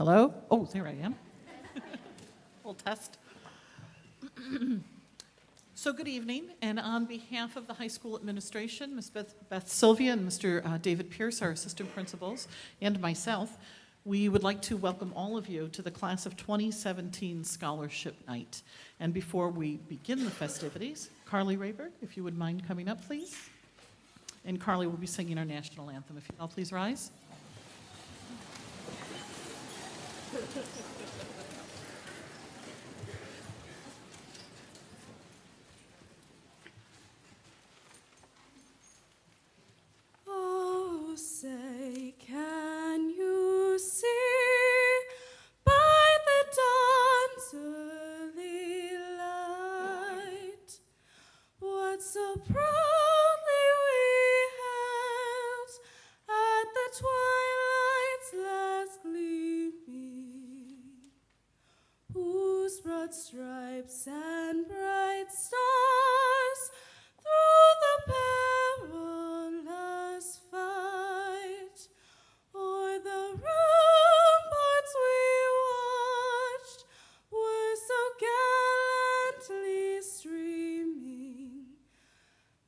Hello? Oh, there I am. Little test. So good evening, and on behalf of the high school administration, Ms. Beth Sylvia and Mr. David Pierce, our assistant principals, and myself, we would like to welcome all of you to the class of 2017 Scholarship Night. And before we begin the festivities, Carly Rayberg, if you would mind coming up, please. And Carly will be singing our national anthem. If you all please rise. Oh, say, can you see by the dawn's early light what so proudly we hailed at the twilight's last gleaming, whose broad stripes and bright stars through the perilous fight o'er the ramparts we watched were so gallantly streaming,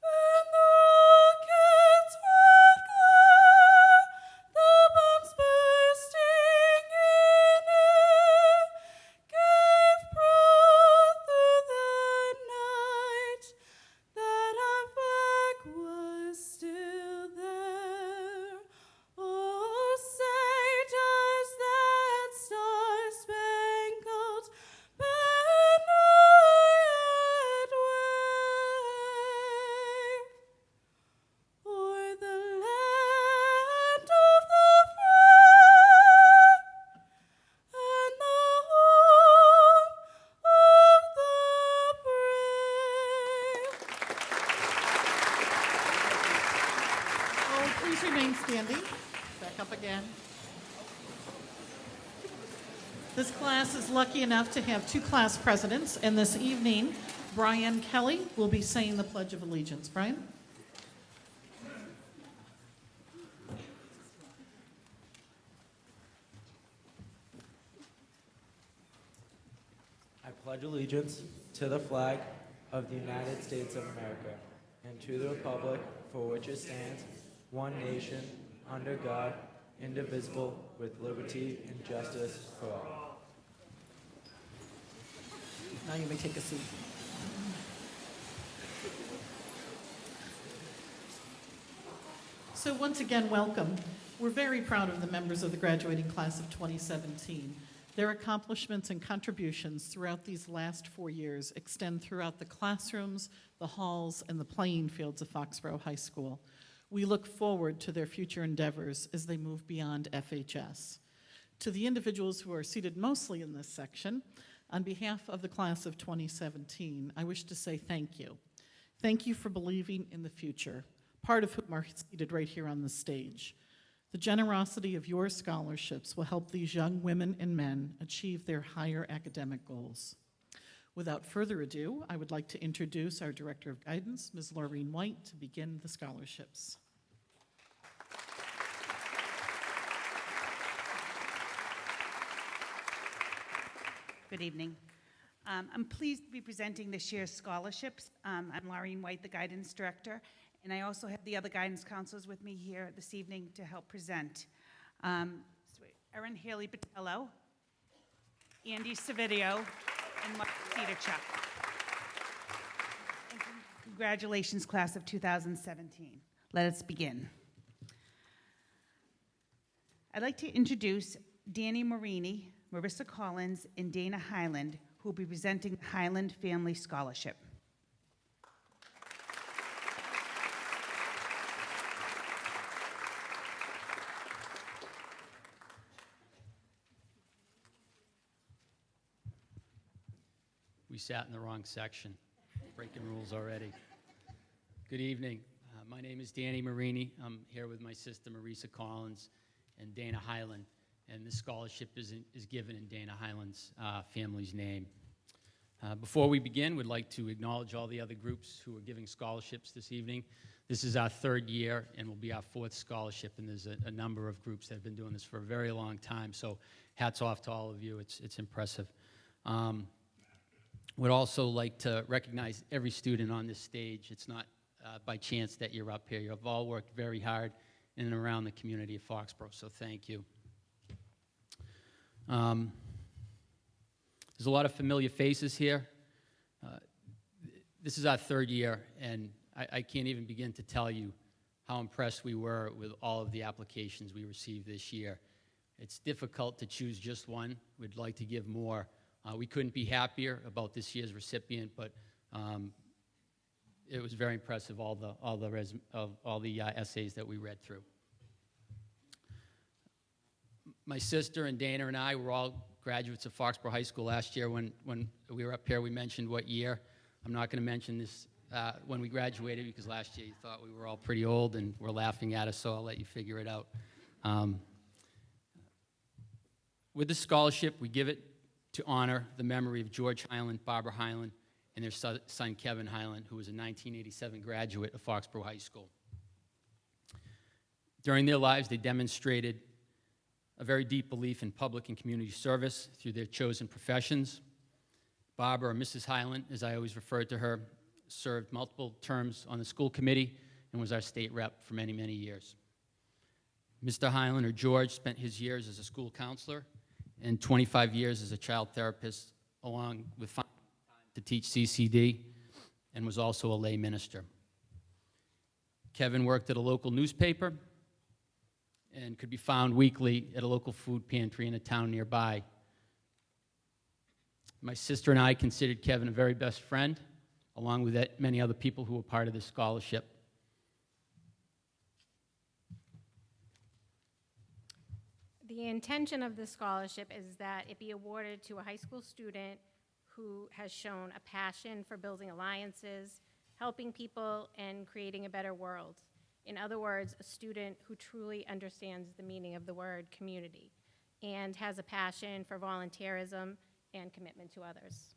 and the rocket's red glare, the bombs bursting in air, gave proof through the night that our flag was still there. Oh, say, does that star-spangled banner yet wave o'er the land of the free and the home of the brave? Oh, please remain standing. Back up again. This class is lucky enough to have two class presidents, and this evening, Brian Kelly will be saying the Pledge of Allegiance. Brian? I pledge allegiance to the flag of the United States of America and to the republic for which it stands, one nation, under God, indivisible, with liberty and justice for all. Now you may take a seat. So once again, welcome. We're very proud of the members of the graduating class of 2017. Their accomplishments and contributions throughout these last 4 years extend throughout the classrooms, the halls, and the playing fields of Foxborough High School. We look forward to their future endeavors as they move beyond FHS. To the individuals who are seated mostly in this section, on behalf of the class of 2017, I wish to say thank you. Thank you for believing in the future, part of whom are seated right here on the stage. The generosity of your scholarships will help these young women and men achieve their higher academic goals. Without further ado, I would like to introduce our Director of Guidance, Ms. Laureen White, to begin the scholarships. Good evening. I'm pleased to be presenting this year's scholarships. I'm Laureen White, the Guidance Director, and I also have the other guidance counselors with me here this evening to help present. Erin Haley Patello, Andy Savidio, and Mark Cedarchuk. And congratulations, class of 2017. Let us begin. I'd like to introduce Danny Marini, Marissa Collins, and Dana Highland, who will be presenting the Highland Family Scholarship. We sat in the wrong section, breaking rules already. Good evening. My name is Danny Marini. I'm here with my sister Marissa Collins and Dana Highland, and this scholarship is given in Dana Highland's family's name. Before we begin, we'd like to acknowledge all the other groups who are giving scholarships this evening. This is our third year and will be our fourth scholarship, and there's a number of groups that have been doing this for a very long time, so hats off to all of you. It's impressive. Would also like to recognize every student on this stage. It's not by chance that you're up here. You've all worked very hard in and around the community of Foxborough, so thank you. There's a lot of familiar faces here. This is our third year, and I can't even begin to tell you how impressed we were with all of the applications we received this year. It's difficult to choose just one. We'd like to give more. We couldn't be happier about this year's recipient, but it was very impressive, all the essays that we read through. My sister and Dana and I were all graduates of Foxborough High School last year. When we were up here, we mentioned what year. I'm not going to mention this when we graduated, because last year you thought we were all pretty old and were laughing at us, so I'll let you figure it out. With the scholarship, we give it to honor the memory of George Highland, Barbara Highland, and their son Kevin Highland, who was a 1987 graduate of Foxborough High School. During their lives, they demonstrated a very deep belief in public and community service through their chosen professions. Barbara, or Mrs. Highland, as I always referred to her, served multiple terms on the school committee and was our state rep for many, many years. Mr. Highland, or George, spent his years as a school counselor and 25 years as a child therapist, along with finding time to teach CCD, and was also a lay minister. Kevin worked at a local newspaper and could be found weekly at a local food pantry in a town nearby. My sister and I considered Kevin a very best friend, along with many other people who were part of this scholarship. The intention of this scholarship is that it be awarded to a high school student who has shown a passion for building alliances, helping people, and creating a better world. In other words, a student who truly understands the meaning of the word community and has a passion for volunteerism and commitment to others.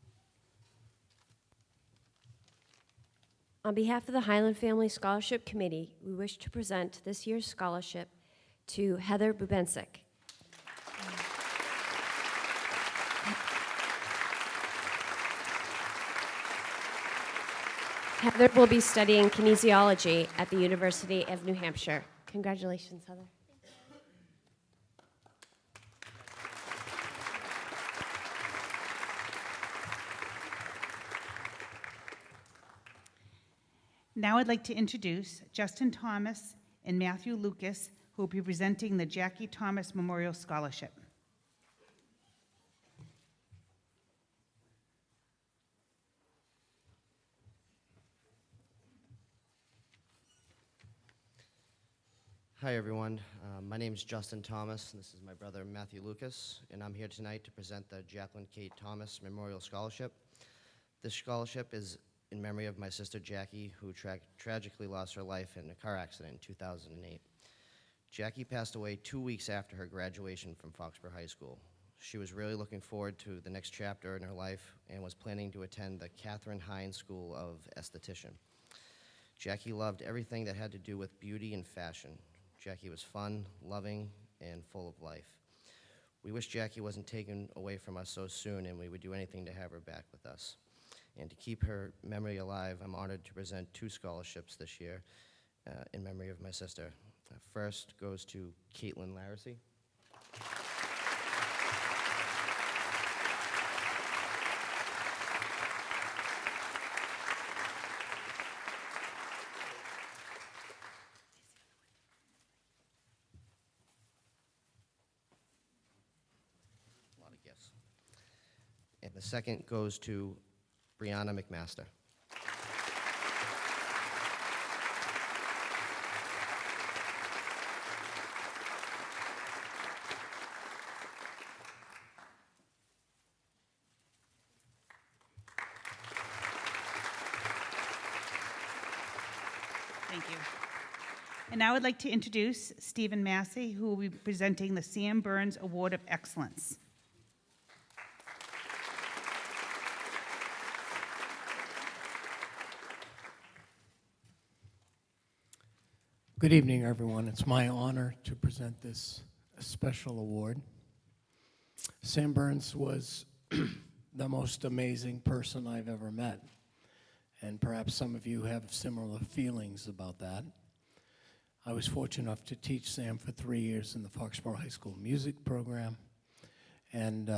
On behalf of the Highland Family Scholarship Committee, we wish to present this year's scholarship to Heather Bubensik. Heather will be studying kinesiology at the University of New Hampshire. Congratulations, Heather. Now I'd like to introduce Justin Thomas and Matthew Lucas, who will be presenting the Jackie Thomas Memorial Scholarship. Hi, everyone. My name is Justin Thomas, and this is my brother Matthew Lucas, and I'm here tonight to present the Jacqueline Kate Thomas Memorial Scholarship. This scholarship is in memory of my sister Jackie, who tragically lost her life in a car accident in 2008. Jackie passed away 2 weeks after her graduation from Foxborough High School. She was really looking forward to the next chapter in her life and was planning to attend the Catherine Hines School of Esthetician. Jackie loved everything that had to do with beauty and fashion. Jackie was fun, loving, and full of life. We wish Jackie wasn't taken away from us so soon, and we would do anything to have her back with us. And to keep her memory alive, I'm honored to present 2 scholarships this year in memory of my sister. First goes to Caitlin Laracy. A lot of gifts. And the second goes to Brianna McMaster. Thank you. And now I'd like to introduce Stephen Massey, who will be presenting the Sam Burns Award of Excellence. Good evening, everyone. It's my honor to present this special award. Sam Burns was the most amazing person I've ever met, and perhaps some of you have similar feelings about that. I was fortunate enough to teach Sam for 3 years in the Foxborough High School music program, and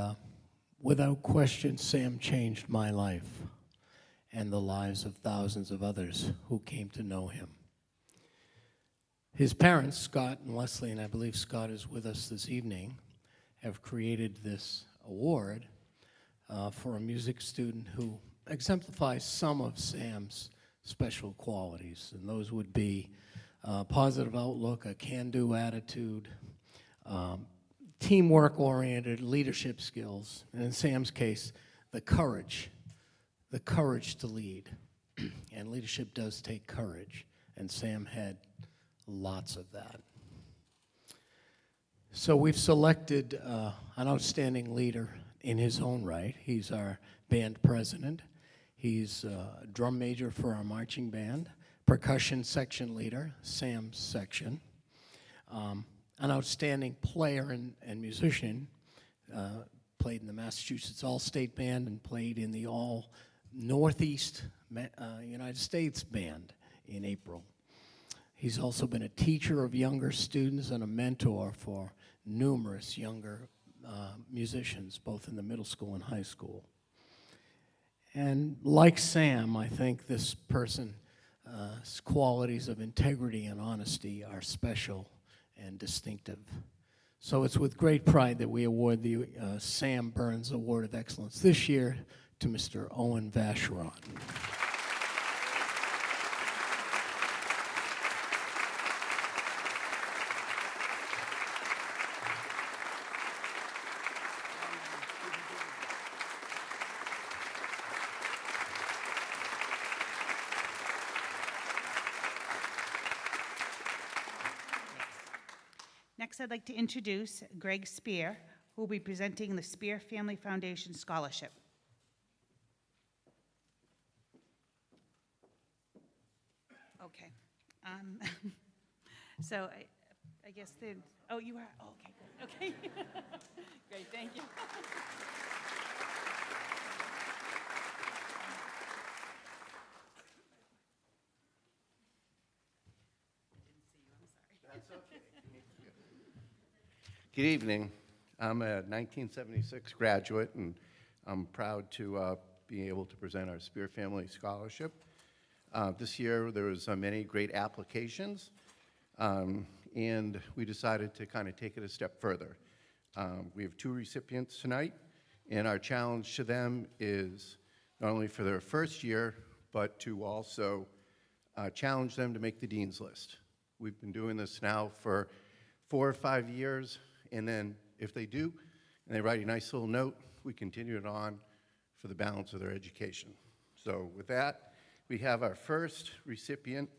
without question, Sam changed my life and the lives of thousands of others who came to know him. His parents, Scott and Leslie, and I believe Scott is with us this evening, have created this award for a music student who exemplifies some of Sam's special qualities, and those would be positive outlook, a can-do attitude, teamwork-oriented leadership skills, and in Sam's case, the courage to lead. And leadership does take courage, and Sam had lots of that. So we've selected an outstanding leader in his own right. He's our band president. He's a drum major for our marching band, percussion section leader, Sam's section, an outstanding player and musician, played in the Massachusetts All-State Band and played in the All-Northeast United States Band in April. He's also been a teacher of younger students and a mentor for numerous younger musicians, both in the middle school and high school. And like Sam, I think this person's qualities of integrity and honesty are special and distinctive. So it's with great pride that we award the Sam Burns Award of Excellence this year to Mr. Owen Vacheron. Next, I'd like to introduce Greg Spear, who will be presenting the Spear Family Foundation Scholarship. Okay. So I guess oh, you are? Oh, okay, good. Okay. Great, thank you. Good evening. I'm a 1976 graduate, and I'm proud to be able to present our Spear Family Scholarship. This year, there was many great applications, and we decided to kind of take it a step further. We have 2 recipients tonight, and our challenge to them is not only for their first year, but to also challenge them to make the Dean's List. We've been doing this now for 4 or 5 years, and then if they do, and they write a nice little note, we continue it on for the balance of their education. So with that, we have our first recipient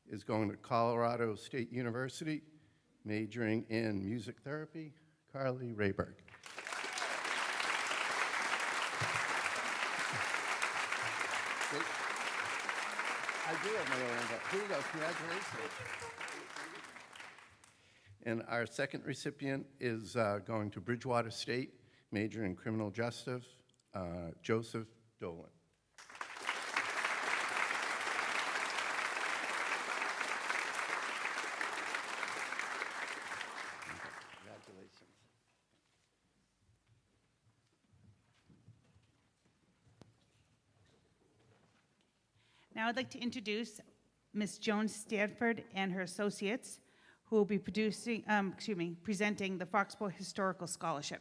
is going to Colorado State University, majoring in music therapy, Carly Rayberg. I do have my own hand up. Here you go, congratulations. And our second recipient is going to Bridgewater State, major in criminal justice, Joseph Dolan. Congratulations. Now I'd like to introduce Ms. Joan Stanford and her associates, who will be presenting the Foxborough Historical Scholarship.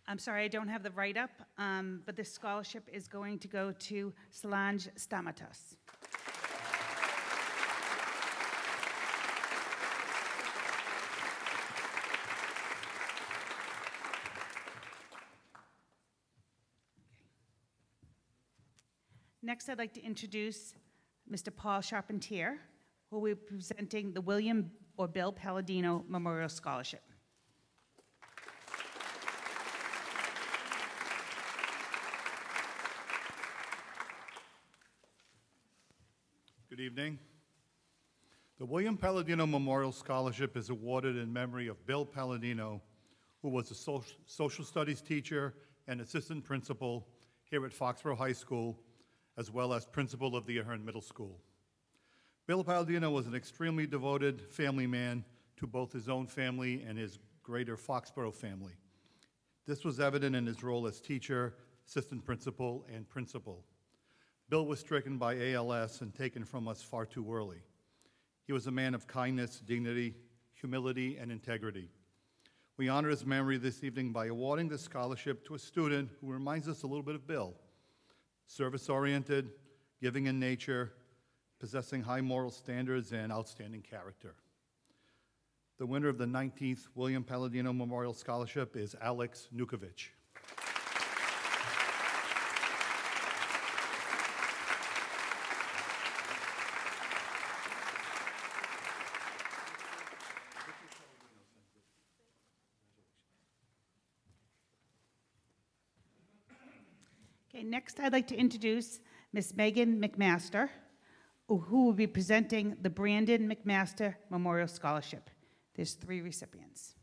I'm sorry, I don't have the write-up, but this scholarship is going to go to Solange Stamatos. Next, I'd like to introduce Mr. Paul Charpentier, who will be presenting the William or Bill Paladino Memorial Scholarship. Good evening. The William Paladino Memorial Scholarship is awarded in memory of Bill Paladino, who was a social studies teacher and assistant principal here at Foxborough High School, as well as principal of the Ahern Middle School. Bill Paladino was an extremely devoted family man to both his own family and his greater Foxborough family. This was evident in his role as teacher, assistant principal, and principal. Bill was stricken by ALS and taken from us far too early. He was a man of kindness, dignity, humility, and integrity. We honor his memory this evening by awarding this scholarship to a student who reminds us a little bit of Bill. Service-oriented, giving in nature, possessing high moral standards, and outstanding character. The winner of the 19th William Paladino Memorial Scholarship is Alex Nukovic. Okay, next I'd like to introduce Miss Megan McMaster, who will be presenting the Brandon McMaster Memorial Scholarship. There's 3 recipients.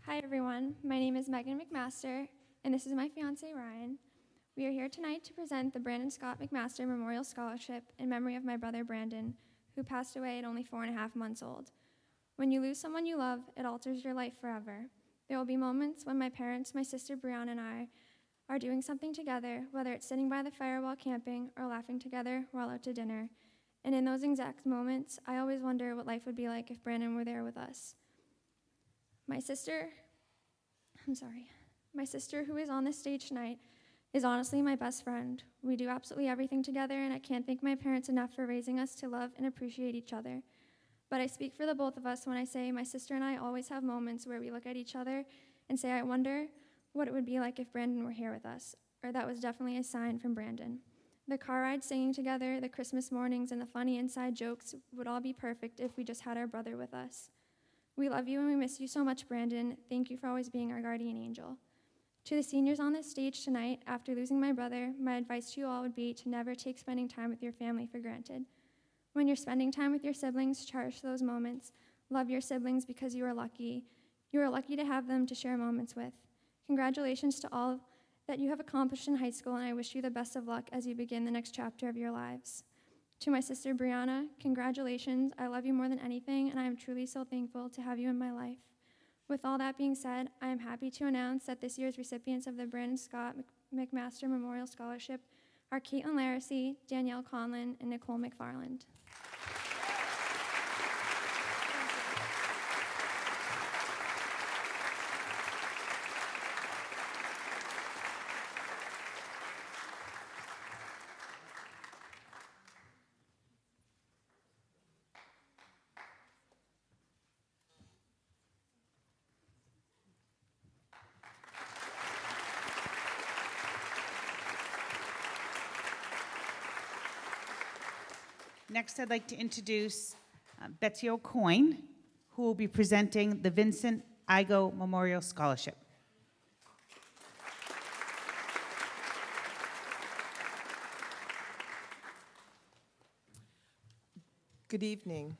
Hi everyone, my name is Megan McMaster, and this is my fiance Ryan. We are here tonight to present the Brandon Scott McMaster Memorial Scholarship in memory of my brother Brandon, who passed away at only 4.5 months old. When you lose someone you love, it alters your life forever. There will be moments when my parents, my sister Brianna, and I are doing something together, whether it's sitting by the fire while camping or laughing together while out to dinner. And in those exact moments, I always wonder what life would be like if Brandon were there with us. My sister, who is on this stage tonight, is honestly my best friend. We do absolutely everything together, and I can't thank my parents enough for raising us to love and appreciate each other. But I speak for the both of us when I say my sister and I always have moments where we look at each other and say, I wonder what it would be like if Brandon were here with us, or that was definitely a sign from Brandon. The car rides singing together, the Christmas mornings, and the funny inside jokes would all be perfect if we just had our brother with us. We love you and we miss you so much, Brandon. Thank you for always being our guardian angel. To the seniors on this stage tonight, after losing my brother, my advice to you all would be to never take spending time with your family for granted. When you're spending time with your siblings, cherish those moments. Love your siblings because you are lucky. You are lucky to have them to share moments with. Congratulations to all that you have accomplished in high school, and I wish you the best of luck as you begin the next chapter of your lives. To my sister Brianna, congratulations. I love you more than anything, and I am truly so thankful to have you in my life. With all that being said, I am happy to announce that this year's recipients of the Brandon Scott McMaster Memorial Scholarship are Caitlin Laracy, Danielle Conlon, and Nicole McFarland. Next, I'd like to introduce Betsy O'Coin, who will be presenting the Vincent Iigo Memorial Scholarship. Good evening,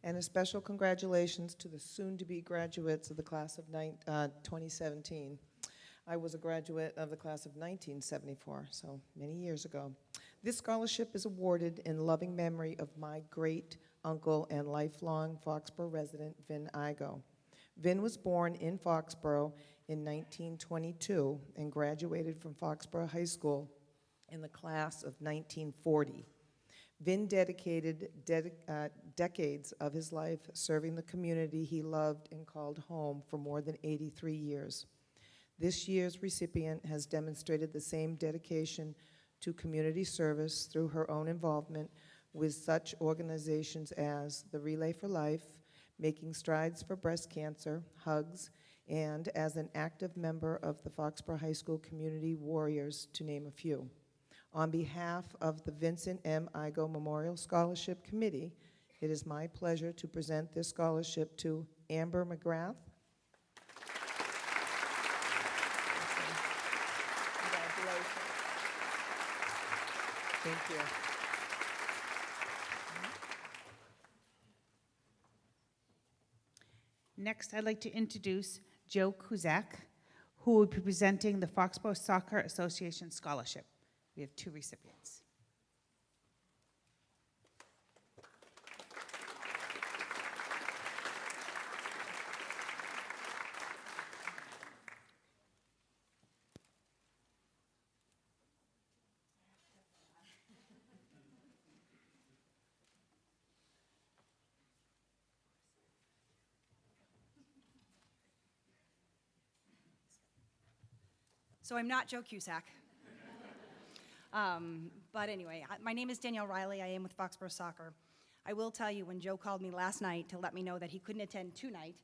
and a special congratulations to the soon-to-be graduates of the class of 2017. I was a graduate of the class of 1974, so many years ago. This scholarship is awarded in loving memory of my great uncle and lifelong Foxborough resident, Vin Iigo. Vin was born in Foxborough in 1922 and graduated from Foxborough High School in the class of 1940. Vin dedicated decades of his life serving the community he loved and called home for more than 83 years. This year's recipient has demonstrated the same dedication to community service through her own involvement with such organizations as the Relay for Life, Making Strides for Breast Cancer, Hugs, and as an active member of the Foxborough High School Community Warriors, to name a few. On behalf of the Vincent M. Iigo Memorial Scholarship Committee, it is my pleasure to present this scholarship to Amber McGrath. Congratulations. Thank you. Next, I'd like to introduce Joe Kuzak, who will be presenting the Foxborough Soccer Association Scholarship. We have 2 recipients. So I'm not Joe Cusack. But anyway, my name is Danielle Riley. I am with Foxborough Soccer. I will tell you, when Joe called me last night to let me know that he couldn't attend tonight,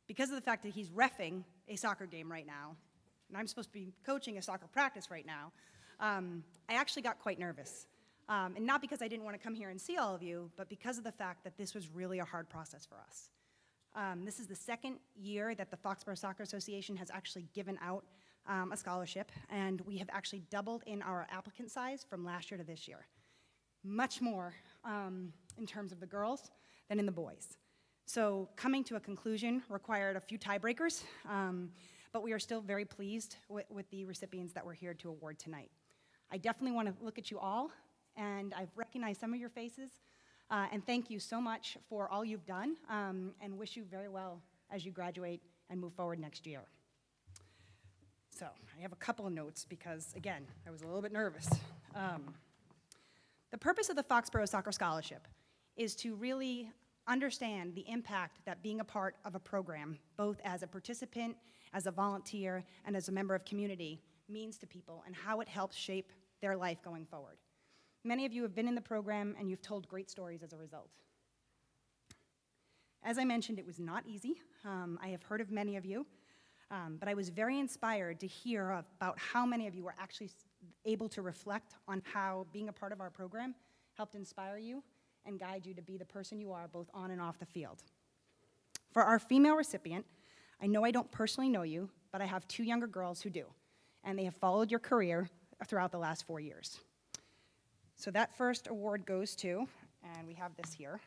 because of the fact that he's reffing a soccer game right now, and I'm supposed to be coaching a soccer practice right now, I actually got quite nervous. And not because I didn't want to come here and see all of you, but because of the fact that this was really a hard process for us. This is the second year that the Foxborough Soccer Association has actually given out a scholarship, and we have actually doubled in our applicant size from last year to this year. Much more in terms of the girls than in the boys. So coming to a conclusion required a few tiebreakers, but we are still very pleased with the recipients that we're here to award tonight. I definitely want to look at you all, and I've recognized some of your faces, and thank you so much for all you've done, and wish you very well as you graduate and move forward next year. So I have a couple of notes because, again, I was a little bit nervous. The purpose of the Foxborough Soccer Scholarship is to really understand the impact that being a part of a program, both as a participant, as a volunteer, and as a member of community, means to people and how it helps shape their life going forward. Many of you have been in the program and you've told great stories as a result. As I mentioned, it was not easy. I have heard of many of you, but I was very inspired to hear about how many of you were actually able to reflect on how being a part of our program helped inspire you and guide you to be the person you are both on and off the field. For our female recipient, I know I don't personally know you, but I have 2 younger girls who do, and they have followed your career throughout the last 4 years. So that first award goes to, and we have this here,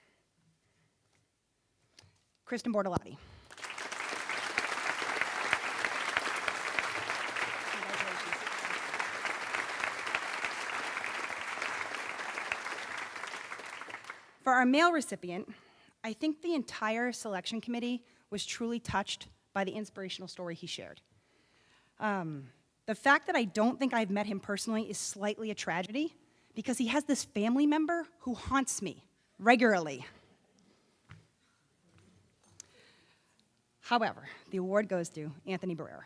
Kristen Bortolotti. Congratulations. For our male recipient, I think the entire selection committee was truly touched by the inspirational story he shared. The fact that I don't think I've met him personally is slightly a tragedy, because he has this family member who haunts me regularly. However, the award goes to Anthony Barrera.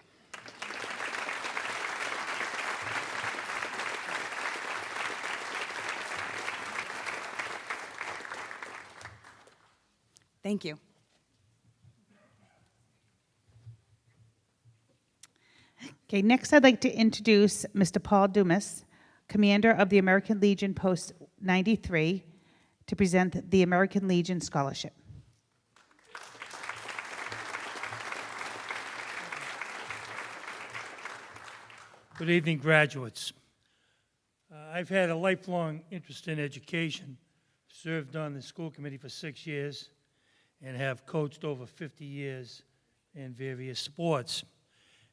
Thank you. Okay, next I'd like to introduce Mr. Paul Dumas, Commander of the American Legion Post 93, to present the American Legion Scholarship. Good evening, graduates. I've had a lifelong interest in education, served on the school committee for 6 years, and have coached over 50 years in various sports.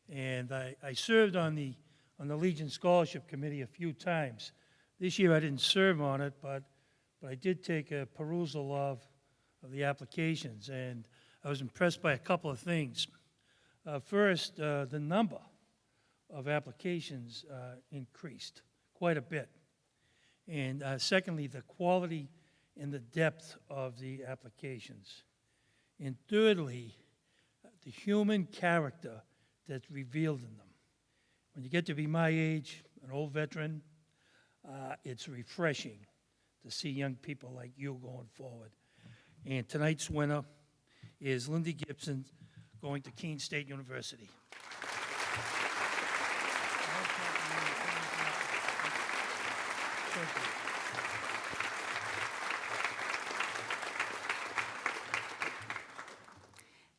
And I served on the Legion Scholarship Committee a few times. This year I didn't serve on it, but I did take a perusal of the applications, and I was impressed by a couple of things. First, the number of applications increased quite a bit. And secondly, the quality and the depth of the applications. And thirdly, the human character that's revealed in them. When you get to be my age, an old veteran, it's refreshing to see young people like you going forward. And tonight's winner is Lindy Gibson, going to Keene State University.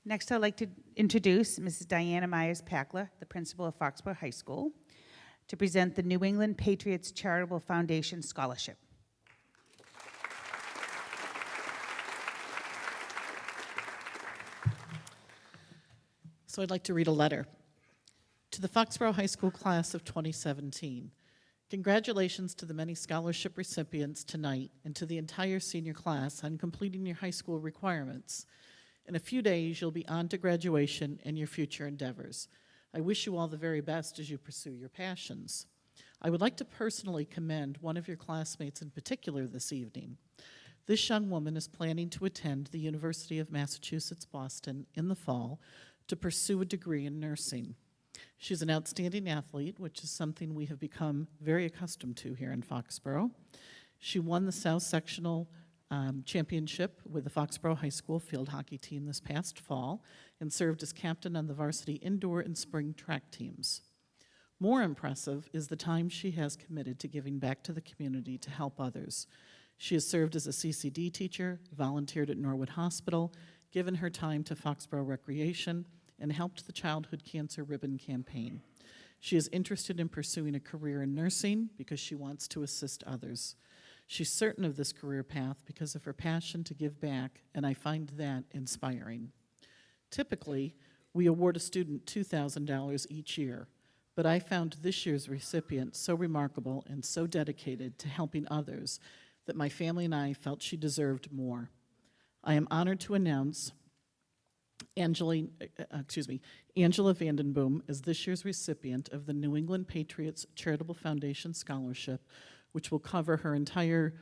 Next, I'd like to introduce Mrs. Diana Myers-Packler, the principal of Foxborough High School, to present the New England Patriots Charitable Foundation Scholarship. So I'd like to read a letter. To the Foxborough High School class of 2017, congratulations to the many scholarship recipients tonight and to the entire senior class on completing your high school requirements. In a few days, you'll be on to graduation and your future endeavors. I wish you all the very best as you pursue your passions. I would like to personally commend one of your classmates in particular this evening. This young woman is planning to attend the University of Massachusetts, Boston in the fall to pursue a degree in nursing. She's an outstanding athlete, which is something we have become very accustomed to here in Foxborough. She won the South Sectional Championship with the Foxborough High School field hockey team this past fall and served as captain on the varsity indoor and spring track teams. More impressive is the time she has committed to giving back to the community to help others. She has served as a CCD teacher, volunteered at Norwood Hospital, given her time to Foxborough Recreation, and helped the Childhood Cancer Ribbon Campaign. She is interested in pursuing a career in nursing because she wants to assist others. She's certain of this career path because of her passion to give back, and I find that inspiring. Typically, we award a student $2,000 each year, but I found this year's recipient so remarkable and so dedicated to helping others that my family and I felt she deserved more. I am honored to announce Angela Vandenboom is this year's recipient of the New England Patriots Charitable Foundation Scholarship, which will cover her entire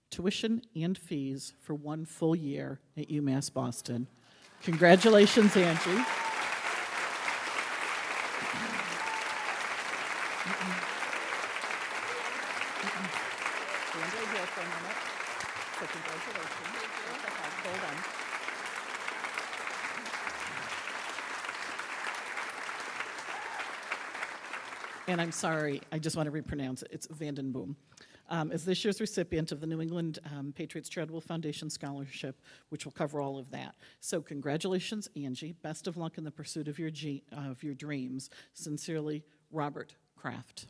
tuition and fees for 1 full year at UMass Boston. Congratulations, Angie. Stand right here for a minute. So congratulations. Hold on. And I'm sorry, I just want to repronounce it. It's Vandenboom. Is this year's recipient of the New England Patriots Charitable Foundation Scholarship, which will cover all of that. So congratulations, Angie. Best of luck in the pursuit of your dreams. Sincerely, Robert Kraft.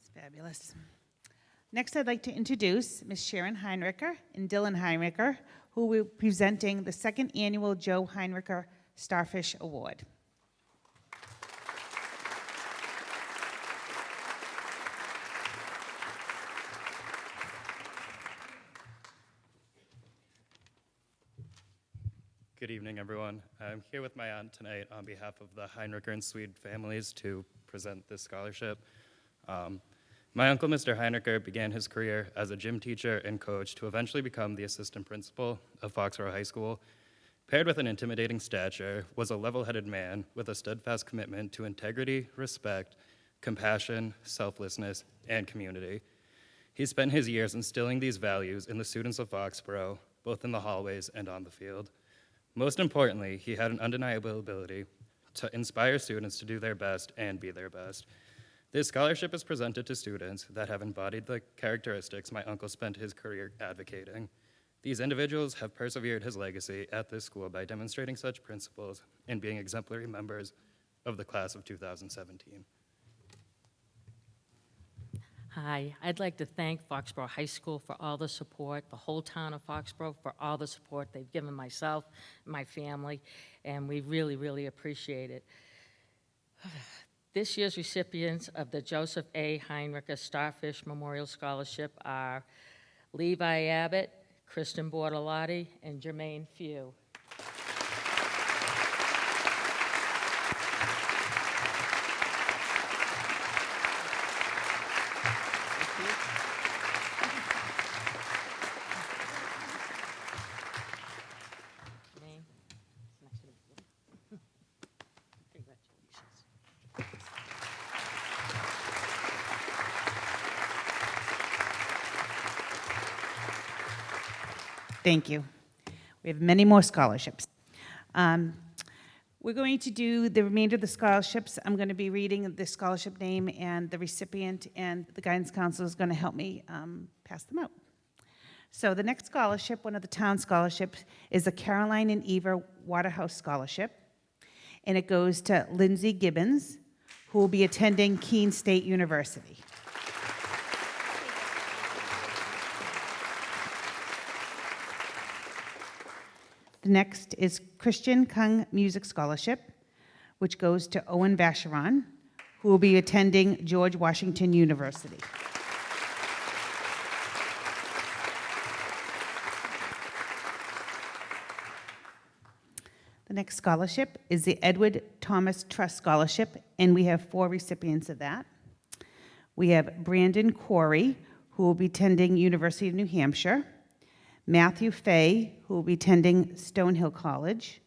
It's fabulous. Next, I'd like to introduce Ms. Sharon Heinricher and Dylan Heinricher, who will be presenting the 2nd Annual Joe Heinricher Starfish Award. Good evening, everyone. I'm here with my aunt tonight on behalf of the Heinricher and Swede families to present this scholarship. My uncle, Mr. Heinricher, began his career as a gym teacher and coach to eventually become the assistant principal of Foxborough High School. Paired with an intimidating stature, was a level-headed man with a steadfast commitment to integrity, respect, compassion, selflessness, and community. He spent his years instilling these values in the students of Foxborough, both in the hallways and on the field. Most importantly, he had an undeniable ability to inspire students to do their best and be their best. This scholarship is presented to students that have embodied the characteristics my uncle spent his career advocating. These individuals have persevered his legacy at this school by demonstrating such principles and being exemplary members of the class of 2017. Hi, I'd like to thank Foxborough High School for all the support, the whole town of Foxborough for all the support they've given myself and my family, and we really, really appreciate it. This year's recipients of the Joseph A. Heinricher Starfish Memorial Scholarship are Levi Abbott, Kristen Bortolotti, and Jermaine Few. Thank you. We have many more scholarships. We're going to do the remainder of the scholarships. I'm going to be reading the scholarship name and the recipient, and the guidance counselor is going to help me pass them out. So the next scholarship, one of the town scholarships, is the Caroline and Eva Waterhouse Scholarship, and it goes to Lindsay Gibbons, who will be attending Keene State University. The next is Christian Kung Music Scholarship, which goes to Owen Vacheron, who will be attending George Washington University. The next scholarship is the Edward Thomas Trust Scholarship, and we have 4 recipients of that. We have Brandon Corey, who will be attending University of New Hampshire, Matthew Fay, who will be attending Stonehill College,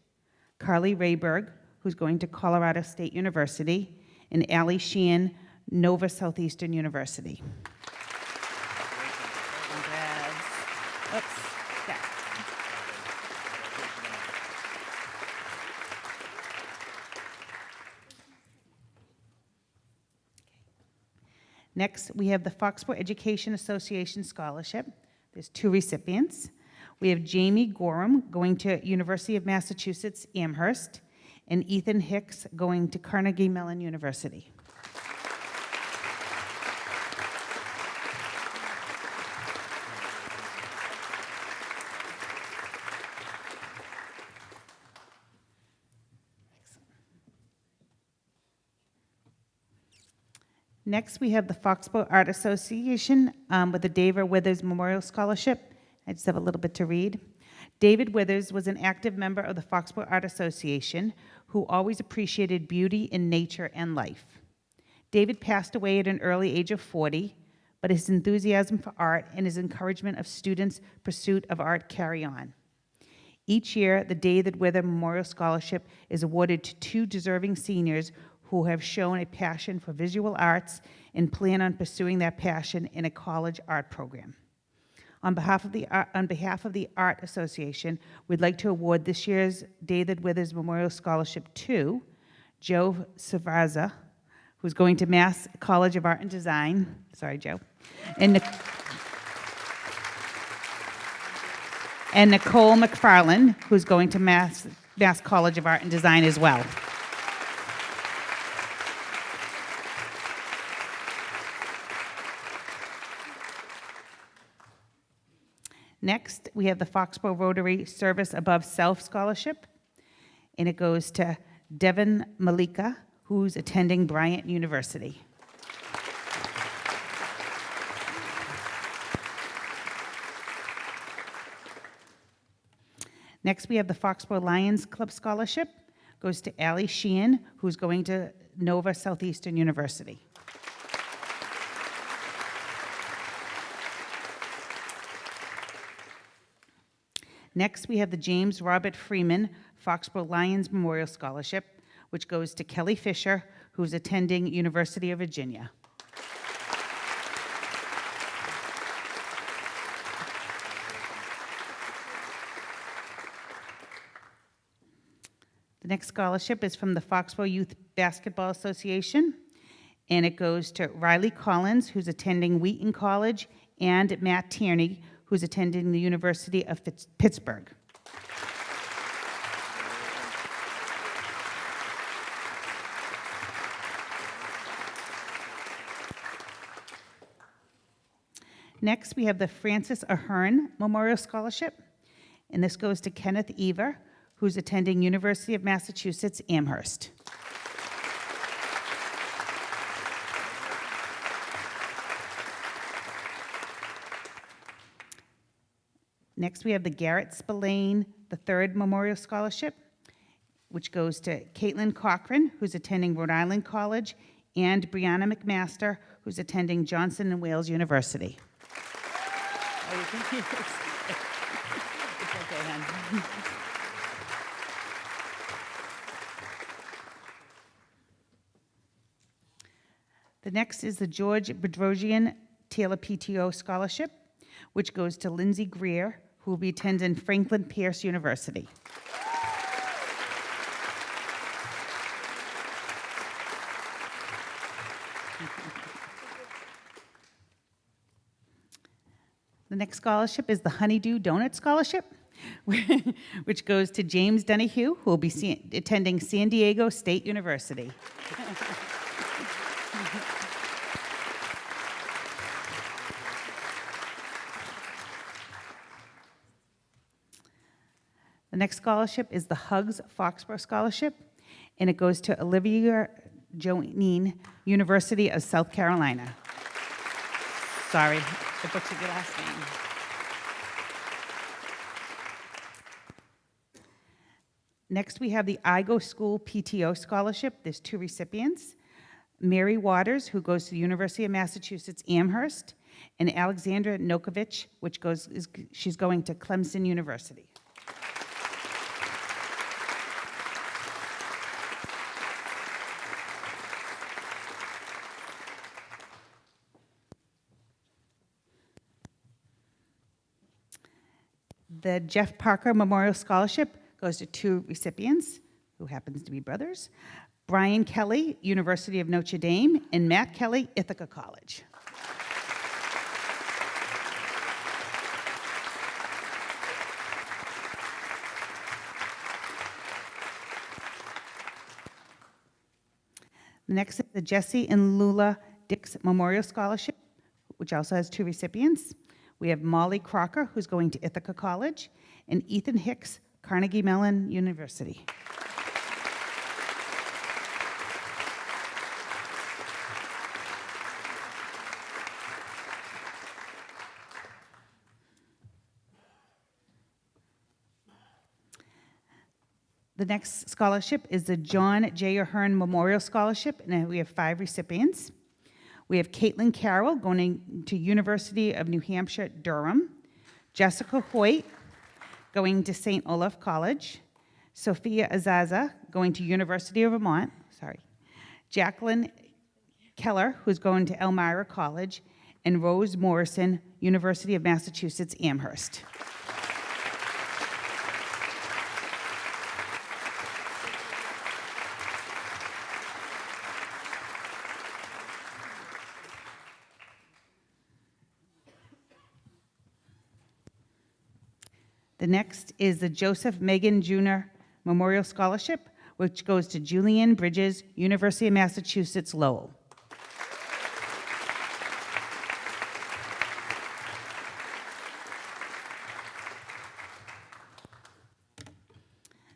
Carly Rayberg, who's going to Colorado State University, and Allie Sheehan, Nova Southeastern University. Oops. Yeah. Next, we have the Foxborough Education Association Scholarship. There's 2 recipients. We have Jamie Gorham going to University of Massachusetts Amherst, and Ethan Hicks going to Carnegie Mellon University. Next, we have the Foxborough Art Association with the David Withers Memorial Scholarship. I just have a little bit to read. David Withers was an active member of the Foxborough Art Association who always appreciated beauty in nature and life. David passed away at an early age of 40, but his enthusiasm for art and his encouragement of students' pursuit of art carry on. Each year, the David Withers Memorial Scholarship is awarded to 2 deserving seniors who have shown a passion for visual arts and plan on pursuing that passion in a college art program. On behalf of the Art Association, we'd like to award this year's David Withers Memorial Scholarship to Joe Savaza, who's going to Mass College of Art and Design. Sorry, Joe. And Nicole McFarland, who's going to Mass College of Art and Design as well. Next, we have the Foxborough Rotary Service Above Self Scholarship, and it goes to Devin Malika, who's attending Bryant University. Next, we have the Foxborough Lions Club Scholarship, goes to Allie Sheehan, who's going to Nova Southeastern University. Next, we have the James Robert Freeman Foxborough Lions Memorial Scholarship, which goes to Kelly Fisher, who's attending University of Virginia. The next scholarship is from the Foxborough Youth Basketball Association, and it goes to Riley Collins, who's attending Wheaton College, and Matt Tierney, who's attending the University of Pittsburgh. Next, we have the Francis Ahern Memorial Scholarship, and this goes to Kenneth Ever, who's attending University of Massachusetts Amherst. Next, we have the Garrett Spillane III Memorial Scholarship, which goes to Caitlin Cochran, who's attending Rhode Island College, and Brianna McMaster, who's attending Johnson & Wales University. It's okay, hon. The next is the George Bedrosian Taylor PTO Scholarship, which goes to Lindsay Greer, who will be attending Franklin Pierce University. The next scholarship is the Honeydew Donut Scholarship, which goes to James Donahue, who will be attending San Diego State University. The next scholarship is the Hugs Foxborough Scholarship, and it goes to Olivia Joanine, University of South Carolina. Sorry, I butchered your last name. Next, we have the Iigo School PTO Scholarship. There's 2 recipients. Mary Waters, who goes to the University of Massachusetts Amherst, and Alexandra Nokovich, she's going to Clemson University. The Jeff Parker Memorial Scholarship goes to 2 recipients, who happens to be brothers. Brian Kelly, University of Notre Dame, and Matt Kelly, Ithaca College. Next is the Jesse and Lula Dix Memorial Scholarship, which also has 2 recipients. We have Molly Crocker, who's going to Ithaca College, and Ethan Hicks, Carnegie Mellon University. The next scholarship is the John J. Ahern Memorial Scholarship, and we have 5 recipients. We have Caitlin Carroll going to University of New Hampshire, Durham. Jessica Hoyt going to St. Olaf College. Sophia Azaza going to University of Vermont. Jacqueline Keller, who's going to Elmira College. And Rose Morrison, University of Massachusetts Amherst. The next is the Joseph Megan Jr. Memorial Scholarship, which goes to Julian Bridges, University of Massachusetts Lowell.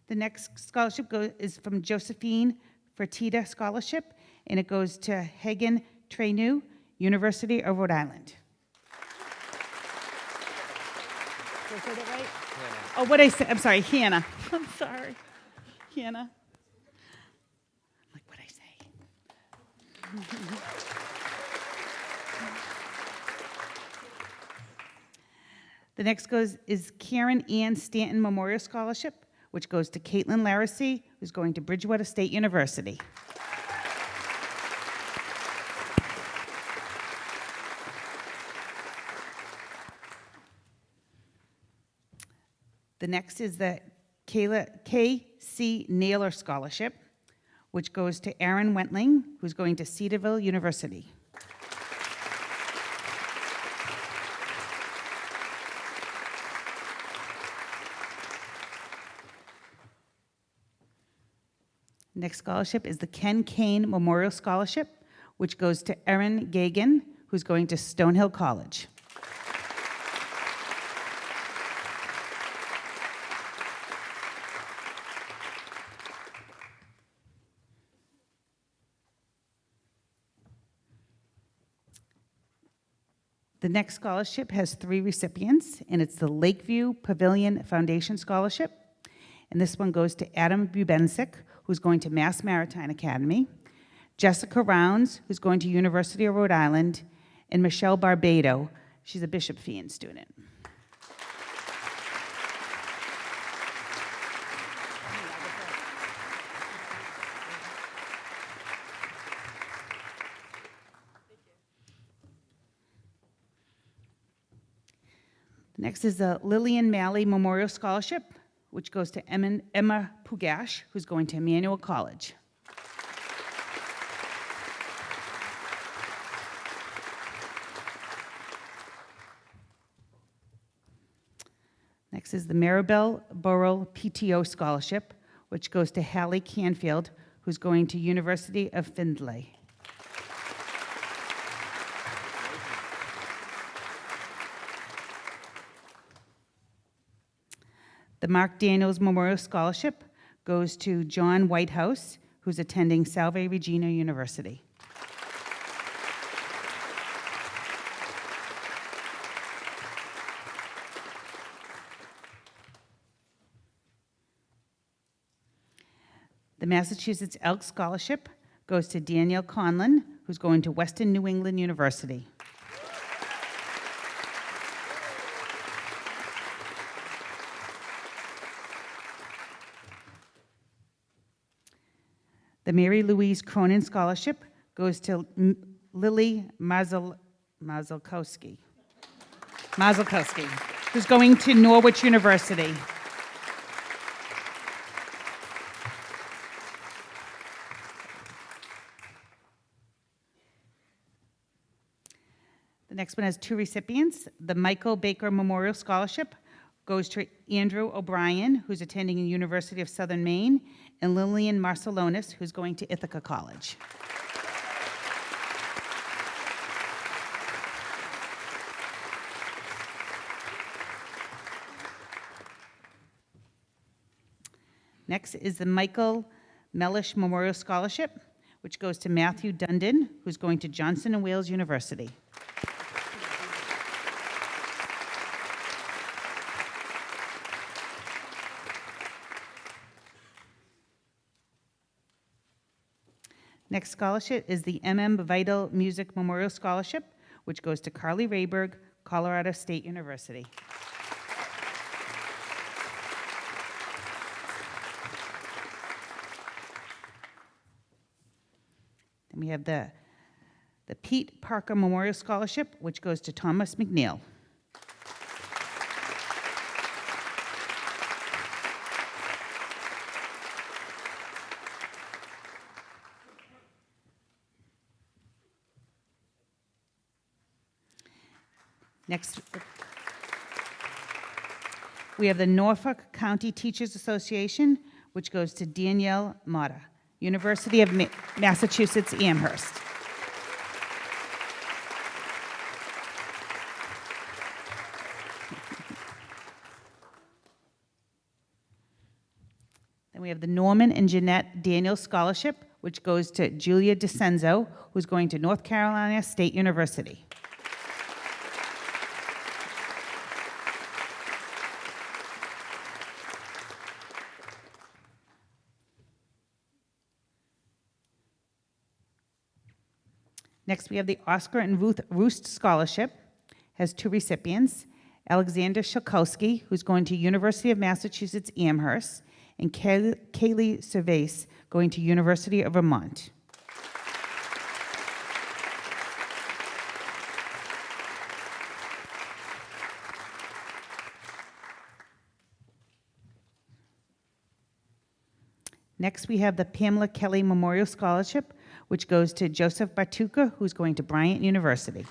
The next scholarship is from Josephine Fertitta Scholarship, and it goes to Hagen Trainu, University of Rhode Island. Did I say that right? Oh, what I said, I'm sorry, Hannah. I'm sorry, Hannah. Like, what'd I say? The next is Karen Ann Stanton Memorial Scholarship, which goes to Caitlin Laracy, who's going to Bridgewater State University. The next is the K.C. Naylor Scholarship, which goes to Aaron Wentling, who's going to Cedarville University. Next scholarship is the Ken Kane Memorial Scholarship, which goes to Erin Gagan, who's going to Stonehill College. The next scholarship has 3 recipients, and it's the Lakeview Pavilion Foundation Scholarship. And this one goes to Adam Bubensic, who's going to Mass Maritime Academy, Jessica Rounds, who's going to University of Rhode Island, and Michelle Barbado. She's a Bishop Fien student. Next is the Lillian Malley Memorial Scholarship, which goes to Emma Pugash, who's going to Emmanuel College. Next is the Maribel Burrell PTO Scholarship, which goes to Hallie Canfield, who's going to University of Findlay. The Mark Daniels Memorial Scholarship goes to John Whitehouse, who's attending Salve Regina University. The Massachusetts Elks Scholarship goes to Danielle Conlon, who's going to Western New England University. The Mary Louise Cronin Scholarship goes to Lily Mazalkowski, who's going to Norwich University. The next one has two recipients. The Michael Baker Memorial Scholarship goes to Andrew O'Brien, who's attending the University of Southern Maine, and Lillian Marcelonis, who's going to Ithaca College. Next is the Michael Mellish Memorial Scholarship, which goes to Matthew Dundon, who's going to Johnson & Wales University. Next scholarship is the M.M. Vital Music Memorial Scholarship, which goes to Carly Rayberg, Colorado State University. Then we have the Pete Parker Memorial Scholarship, which goes to Thomas McNeil. Next, we have the Norfolk County Teachers Association, which goes to Danielle Mata, University of Massachusetts Amherst. Then we have the Norman and Jeanette Daniels Scholarship, which goes to Julia DeCenzo, who's going to North Carolina State University. Next, we have the Oscar and Ruth Roost Scholarship, has two recipients, Alexander Shulkowski, who's going to University of Massachusetts Amherst, and Kaylee Cervase, going to University of Vermont. Next, we have the Pamela Kelly Memorial Scholarship, which goes to Joseph Batuka, who's going to Bryant University.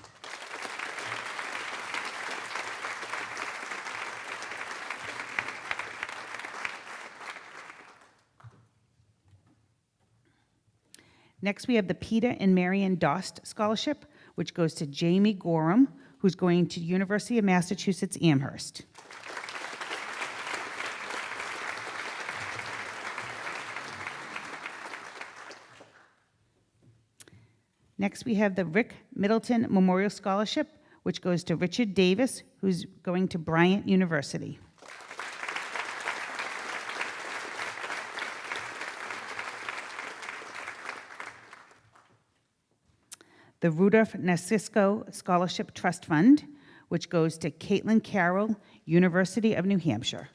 Next, we have the Peter and Marion Dost Scholarship, which goes to Jamie Gorham, who's going to University of Massachusetts Amherst. Next, we have the Rick Middleton Memorial Scholarship, which goes to Richard Davis, who's going to Bryant University. The Rudolph Nasisco Scholarship Trust Fund, which goes to Caitlin Carroll, University of New Hampshire.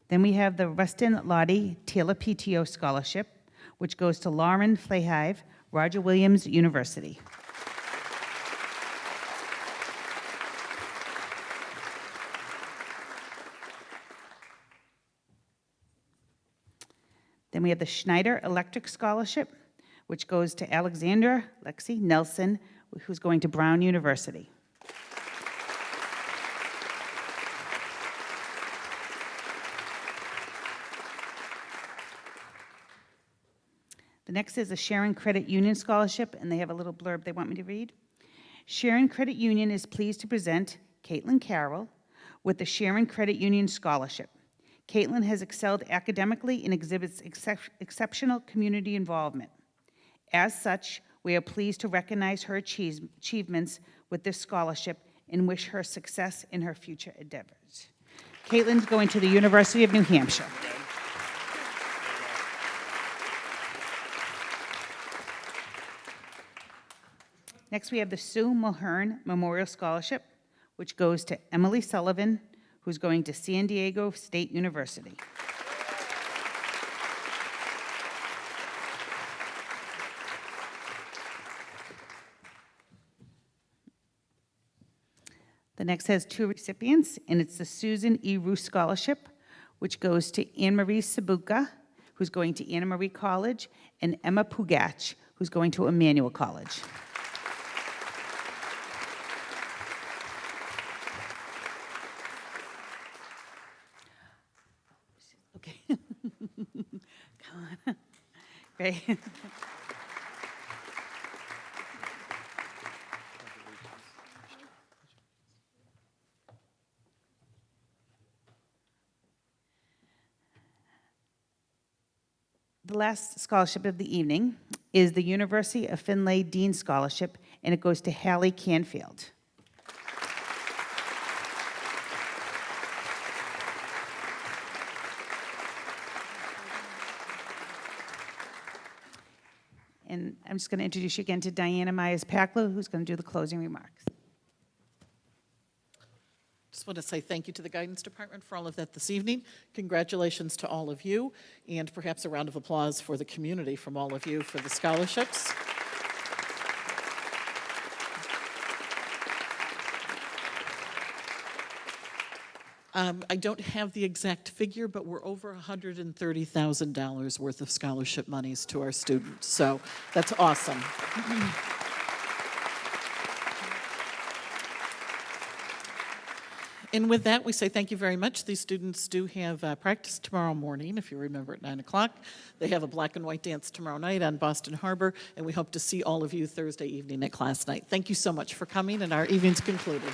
Then we have the Rustin Lottie Taylor PTO Scholarship, which goes to Lauren Flahive, Roger Williams University. Then we have the Schneider Electric Scholarship, which goes to Alexandra Lexi Nelson, who's going to Brown University. The next is a Sharon Credit Union Scholarship, and they have a little blurb they want me to read. Sharon Credit Union is pleased to present Caitlin Carroll with the Sharon Credit Union Scholarship. Caitlin has excelled academically and exhibits exceptional community involvement. As such, we are pleased to recognize her achievements with this scholarship and wish her success in her future endeavors. Caitlin's going to the University of New Hampshire. Next, we have the Sue Mulhern Memorial Scholarship, which goes to Emily Sullivan, who's going to San Diego State University. The next has two recipients, and it's the Susan E. Roos Scholarship, which goes to Anne Marie Sabuka, who's going to Anna Marie College, and Emma Pugach, who's going to Emmanuel College. Okay. Come on. Great. The last scholarship of the evening is the University of Findlay Dean Scholarship, and it goes to Hallie Canfield. And I'm just going to introduce you again to Diana Myers-Packlow, who's going to do the closing remarks. Just want to say thank you to the Guidance Department for all of that this evening. Congratulations to all of you, and perhaps a round of applause for the community from all of you for the scholarships. I don't have the exact figure, but we're over $130,000 worth of scholarship monies to our students, so that's awesome. And with that, we say thank you very much. These students do have practice tomorrow morning, if you remember, at 9 o'clock. They have a black and white dance tomorrow night on Boston Harbor, and we hope to see all of you Thursday evening at class night. Thank you so much for coming, and our evening's concluded.